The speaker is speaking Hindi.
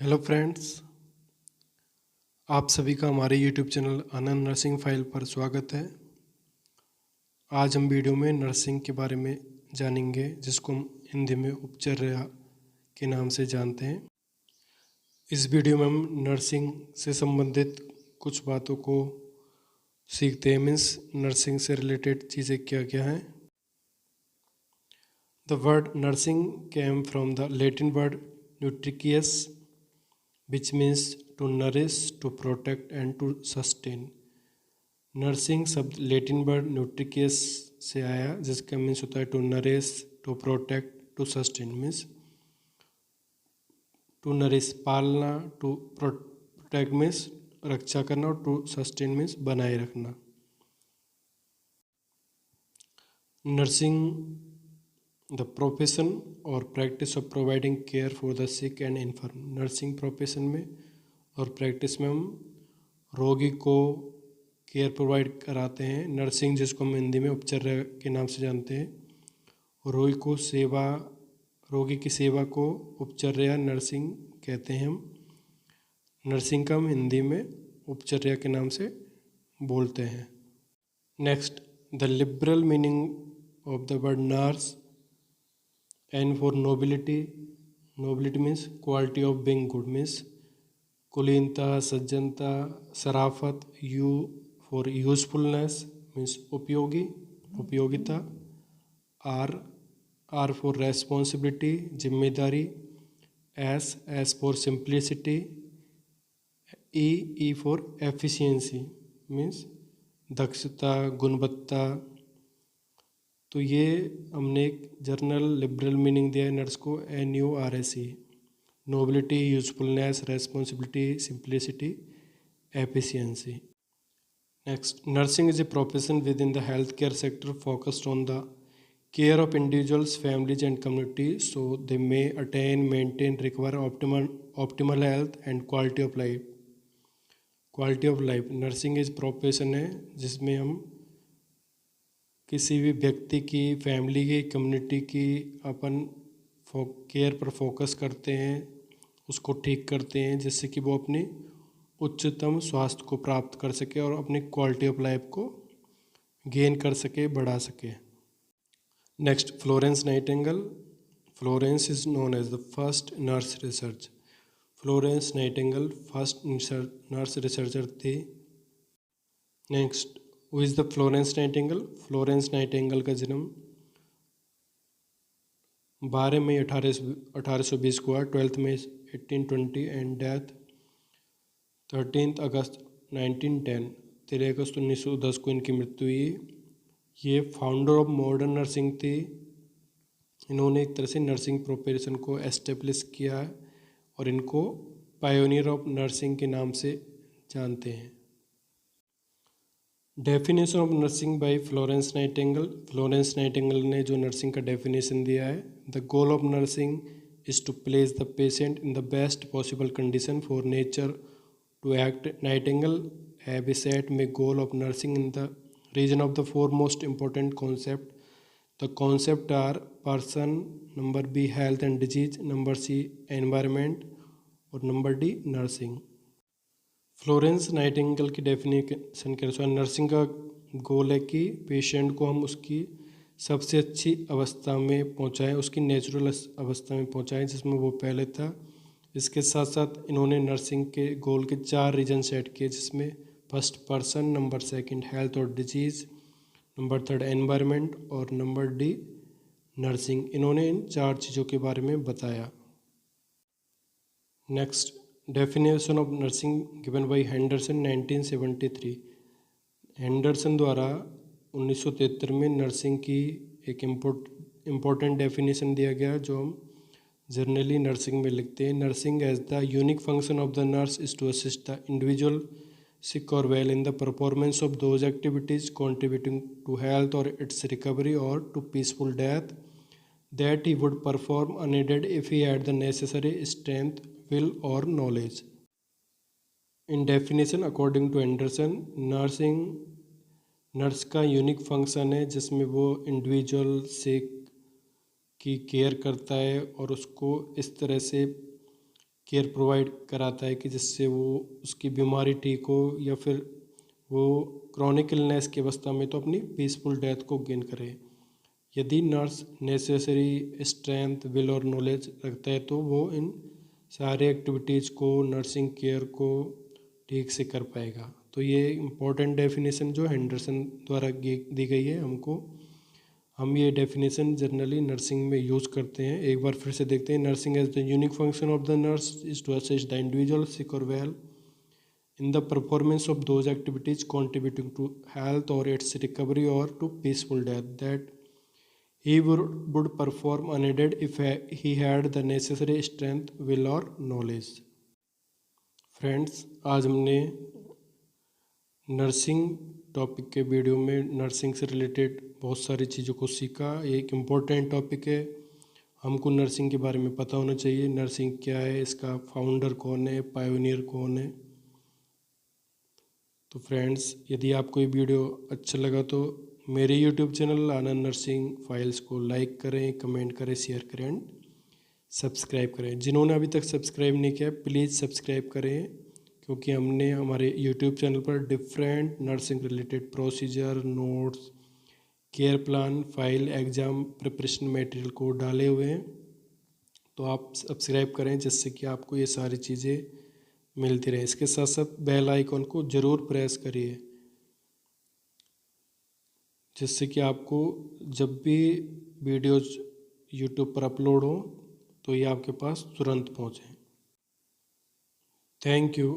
हेलो फ्रेंड्स, आप सभी का हमारे यूट्यूब चैनल आनंद नर्सिंग फाइल पर स्वागत है। आज हम वीडियो में नर्सिंग के बारे में जानेंगे, जिसको हम हिंदी में उपचर्या के नाम से जानते हैं। इस वीडियो में हम नर्सिंग से संबंधित कुछ बातों को सीखते हैं। मीन्स नर्सिंग से रिलेटेड चीज़ें क्या क्या हैं। The word nursing came from the Latin word न्यूट्रिकियस which means to nourish, to protect and to sustain। Nursing शब्द लेटिन वर्ड न्यूट्रिकियस से आया, जिसका मीन्स होता है to nourish, to protect, to sustain. Means to nourish पालना, टू प्रोटेक्ट मीन्स रक्षा करना, और टू सस्टेन मीन्स बनाए रखना। नर्सिंग द प्रोफेशन और practice of providing care for the sick and infirm. Nursing profession में और प्रैक्टिस में हम रोगी को केयर प्रोवाइड कराते हैं। नर्सिंग, जिसको हम हिंदी में उपचर्या के नाम से जानते हैं, रोगी की सेवा को उपचर्या नर्सिंग कहते हैं। हम नर्सिंग का हम हिंदी में उपचर्या के नाम से बोलते हैं। Next, the liberal meaning of the word nurse. N for nobility, nobility means quality of being good, means कुलीनता, सज्जनता, Sharafat. U for usefulness means उपयोगी, उपयोगिता। R for responsibility, जिम्मेदारी। S for simplicity। E for efficiency means दक्षता, गुणवत्ता। तो ये हमने एक जर्नल लिबरल मीनिंग दिया है नर्स को, NURSE। Nobility, usefulness, responsibility, simplicity, efficiency. Next, nursing is a profession with in the health care sector focused on the care of individuals, families and community so they may attain, maintain, recover optimal health and quality of life. Quality of life nursing is profession है जिसमें हम किसी भी व्यक्ति की, फैमिली की, कम्युनिटी की अपन केयर पर फोकस करते हैं, उसको ठीक करते हैं, जिससे कि वो अपनी उच्चतम स्वास्थ्य को प्राप्त कर सके और अपनी क्वालिटी ऑफ लाइफ को गेन कर सके, बढ़ा सके। Next, Florence Nightingale. Florence is known as the first nurse research. Florence Nightingale first nurse researcher थे। Next, who is the Florence Nightingale. Florence Nightingale का जन्म 12 मई 1820 को हुआ, 12 मई 1820 एंड डेथ 13 अगस्त 1910। 13 अगस्त 1910 को इनकी मृत्यु हुई। ये फाउंडर ऑफ मॉडर्न नर्सिंग थी। इन्होंने एक तरह से नर्सिंग प्रोफेशन को एस्टेब्लिश किया है और इनको पायोनियर ऑफ नर्सिंग के नाम से जानते हैं। Definition of nursing by Florence Nightingale. Florence Nightingale ने जो नर्सिंग का डेफिनेशन दिया है, the goal of nursing is to place the patient in the best possible condition for nature to act. Nightingale have set may goal of nursing in the reason of the four most important concept. The concept are person, number B health and disease, number C environment और number D nursing. Florence Nightingale की डेफिनेशन के अनुसार नर्सिंग का गोल है कि पेशेंट को हम उसकी सबसे अच्छी अवस्था में पहुंचाएं, उसकी नेचुरल अवस्था में पहुंचाएं जिसमें वो पहले था। इसके साथ साथ इन्होंने नर्सिंग के गोल के 4 रीजन सेट किए, जिसमें first person, number second health और डिजीज़, नंबर थर्ड एनवायरनमेंट और नंबर डी नर्सिंग। इन्होंने इन 4 चीज़ों के बारे में बताया। Next, definition of nursing given by Henderson 1973। Henderson द्वारा 1973 में नर्सिंग की एक इम्पोर्टेंट डेफिनेशन दिया गया, जो हम जनरली नर्सिंग में लिखते हैं। Nursing as the unique function of the nurse is to assist the individual sick or well in the performance of those activities contributing to health or its recovery or to peaceful death that he would perform unaided if he had the necessary strength, will or knowledge. In definition according to Anderson, nursing nurse का यूनिक फंक्शन है जिसमें वो इंडिविजुअल सिक की केयर करता है और उसको इस तरह से केयर प्रोवाइड कराता है कि जिससे वो उसकी बीमारी ठीक हो या फिर वो क्रॉनिक इलनेस की अवस्था में तो अपनी पीसफुल डेथ को गेन करे। यदि नर्स नेसेसरी स्ट्रेंथ, विल और नॉलेज रखता है तो वो इन सारे एक्टिविटीज़ को, नर्सिंग केयर को ठीक से कर पाएगा। तो ये इम्पोर्टेंट डेफिनेशन जो हेंडरसन द्वारा दी गई है हमको, हम ये डेफिनेशन जनरली नर्सिंग में यूज़ करते हैं। एक बार फिर से देखते हैं। Nursing as the unique function of the nurse is to assist the individual sick और well in the performance of those activities contributing to health or its recovery or to peaceful death that he would perform unaided if he had the necessary strength, will or knowledge. Friends, आज हमने नर्सिंग टॉपिक के वीडियो में नर्सिंग से रिलेटेड बहुत सारी चीज़ों को सीखा। एक इम्पोर्टेंट टॉपिक है, हमको नर्सिंग के बारे में पता होना चाहिए। नर्सिंग क्या है, इसका फाउंडर कौन है, पायोनियर कौन है। तो फ्रेंड्स, यदि आपको ये वीडियो अच्छा लगा तो मेरे यूट्यूब चैनल आनंद नर्सिंग फाइल्स को लाइक करें, कमेंट करें, शेयर करें एंड सब्सक्राइब करें। जिन्होंने अभी तक सब्सक्राइब नहीं किया प्लीज़ सब्सक्राइब करें, क्योंकि हमने हमारे यूट्यूब चैनल पर different nursing related procedure, notes, care plan, file, exam preparation material को डाले हुए हैं। तो आप सब्सक्राइब करें जिससे कि आपको ये सारी चीज़ें मिलती रहे। इसके साथ साथ बेल आइकॉन को ज़रूर प्रेस करिए, जिससे कि आपको जब भी वीडियोज़ यूट्यूब पर अपलोड हो तो ये आपके पास तुरंत पहुँचे। Thank you.